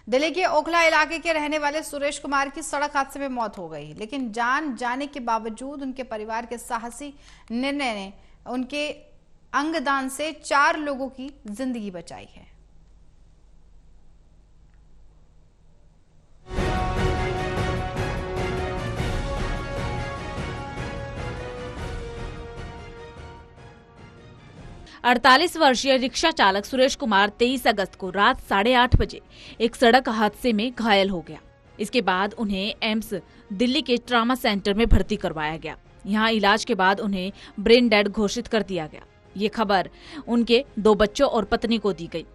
दिल्ली के ओखला इलाके के रहने वाले सुरेश कुमार की सड़क हादसे में मौत हो गई, लेकिन जान जाने के बावजूद उनके परिवार के साहसी निर्णय ने उनके अंगदान से 4 लोगों की जिंदगी बचाई है। अड़तालीस वर्षीय रिक्शा चालक सुरेश कुमार 23 अगस्त को रात 8:30 बजे एक सड़क हादसे में घायल हो गया। इसके बाद उन्हें एम्स दिल्ली के ट्रॉमा सेंटर में भर्ती करवाया गया। यहां इलाज के बाद उन्हें ब्रेन डेड घोषित कर दिया गया। ये खबर उनके 2 बच्चों और पत्नी को दी गई।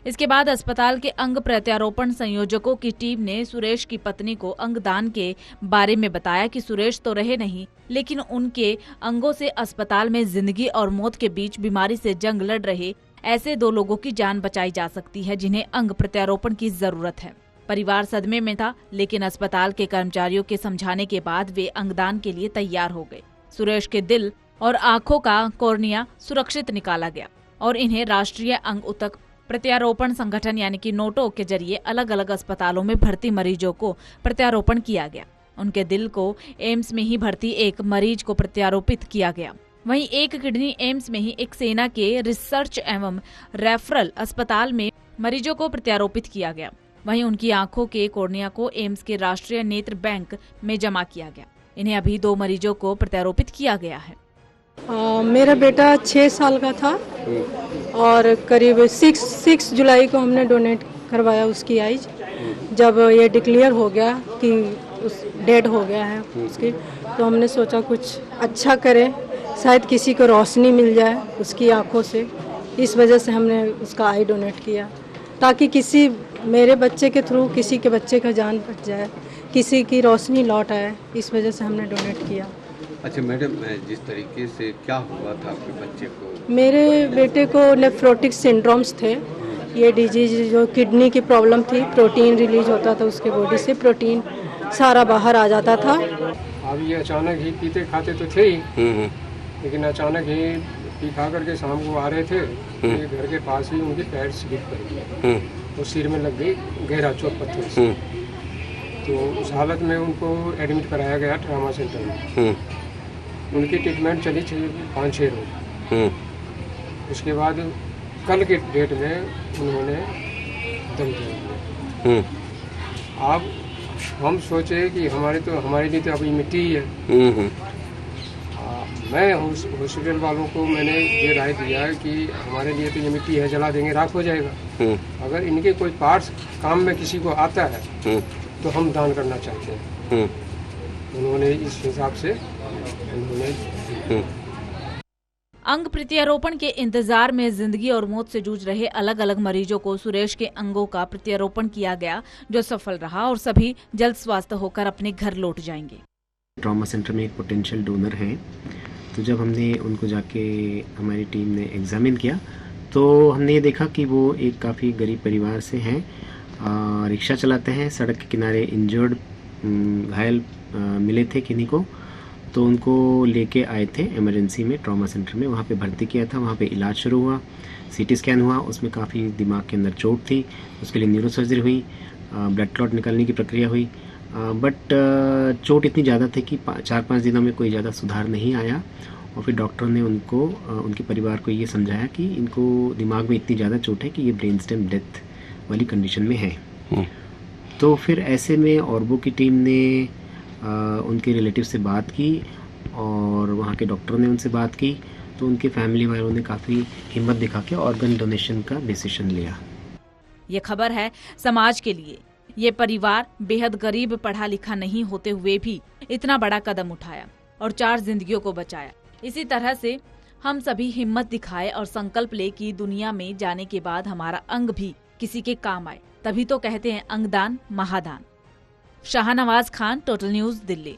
इसके बाद अस्पताल के अंग प्रत्यारोपण संयोजकों की टीम ने सुरेश की पत्नी को अंगदान के बारे में बताया कि सुरेश तो रहे नहीं, लेकिन उनके अंगों से अस्पताल में जिंदगी और मौत के बीच बीमारी से जंग लड़ रहे ऐसे 2 लोगों की जान बचाई जा सकती है जिन्हें अंग प्रत्यारोपण की जरूरत है। परिवार सदमे में था, लेकिन अस्पताल के कर्मचारियों के समझाने के बाद वे अंगदान के लिए तैयार हो गए। सुरेश के दिल और आंखों का कॉर्निया सुरक्षित निकाला गया और इन्हें राष्ट्रीय अंग उत्तक प्रत्यारोपण संगठन यानी कि नोटो के जरिए अलग अलग अस्पतालों में भर्ती मरीजों को प्रत्यारोपण किया गया। उनके दिल को एम्स में ही भर्ती एक मरीज को प्रत्यारोपित किया गया। वहीं एक किडनी एम्स में ही एक सेना के रिसर्च एवं रेफरल अस्पताल में मरीजों को प्रत्यारोपित किया गया। वहीं उनकी आंखों के कॉर्निया को एम्स के राष्ट्रीय नेत्र बैंक में जमा किया गया। इन्हें अभी 2 मरीजों को प्रत्यारोपित किया गया है। मेरा बेटा 6 साल का था और करीब 6 जुलाई को हमने डोनेट करवाया उसकी आइज। जब ये डिक्लेयर हो गया कि उस डेड हो गया है उसकी, तो हमने सोचा कुछ अच्छा करें, शायद किसी को रोशनी मिल जाए उसकी आंखों से। इस वजह से हमने उसका आई डोनेट किया ताकि किसी मेरे बच्चे के थ्रू किसी के बच्चे का जान बच जाए, किसी की रोशनी लौट आए। इस वजह से हमने डोनेट किया। अच्छा मैडम, जिस तरीके से क्या हुआ था आपके बच्चे को? मेरे बेटे को नेफ्रोटिक सिंड्रोम्स थे। ये डिजीज जो किडनी की प्रॉब्लम थी, प्रोटीन रिलीज होता था उसके बॉडी से, प्रोटीन सारा बाहर आ जाता था। अब ये अचानक ही पीते खाते तो थे ही, लेकिन अचानक ही पी खा करके शाम को आ रहे थे। ये घर के पास ही उनके पैर स्लिप कर गए और सिर में लग गई गहरा चोट पत्थर से। तो उस हालत में उनको एडमिट कराया गया ट्रॉमा सेंटर में। उनकी ट्रीटमेंट चली 5-6 रोज। उसके बाद कल के डेट में उन्होंने दम दिया। अब हम सोचे कि हमारे लिए तो अभी मिट्टी ही है। मैं हॉस्पिटल वालों को मैंने ये राय दिया कि हमारे लिए तो ये मिट्टी है, जला देंगे राख हो जाएगा। अगर इनके कोई पार्ट्स काम में किसी को आता है तो हम दान करना चाहते हैं। उन्होंने इस हिसाब से अंग प्रत्यारोपण के इंतजार में जिंदगी और मौत से जूझ रहे अलग अलग मरीजों को सुरेश के अंगों का प्रत्यारोपण किया गया, जो सफल रहा और सभी जल्द स्वस्थ होकर अपने घर लौट जाएंगे। ट्रॉमा सेंटर में एक पोटेंशियल डोनर है, तो जब हमने उनको जाके हमारी टीम ने एग्जामिन किया तो हमने ये देखा कि वो एक काफ़ी गरीब परिवार से हैं, रिक्शा चलाते हैं, सड़क के किनारे इंजर्ड घायल मिले थे किन्हीं को, तो उनको लेके आए थे इमरजेंसी में ट्रॉमा सेंटर में। वहाँ पे भर्ती किया था, वहाँ पे इलाज शुरू हुआ, सीटी स्कैन हुआ, उसमें काफ़ी दिमाग के अंदर चोट थी, उसके लिए न्यूरो सर्जरी हुई, ब्लड क्लॉट निकालने की प्रक्रिया हुई। बट चोट इतनी ज़्यादा थी कि 4-5 दिनों में कोई ज़्यादा सुधार नहीं आया और फिर डॉक्टर ने उनको उनके परिवार को ये समझाया कि इनको दिमाग में इतनी ज़्यादा चोट है कि ये ब्रेन स्टेम डेथ वाली कंडीशन में है। तो फिर ऐसे में ऑर्बो की टीम ने उनके रिलेटिव से बात की और वहाँ के डॉक्टर ने उनसे बात की, तो उनके फैमिली वालों ने काफ़ी हिम्मत दिखा के ऑर्गन डोनेशन का डिसीजन लिया। ये खबर है समाज के लिए। ये परिवार बेहद गरीब, पढ़ा लिखा नहीं होते हुए भी इतना बड़ा कदम उठाया और 4 जिंदगियों को बचाया। इसी तरह से हम सभी हिम्मत दिखाए और संकल्प ले कि दुनिया में जाने के बाद हमारा अंग भी किसी के काम आए। तभी तो कहते हैं अंगदान महादान। Shahnawaz Khan, total news, Delhi.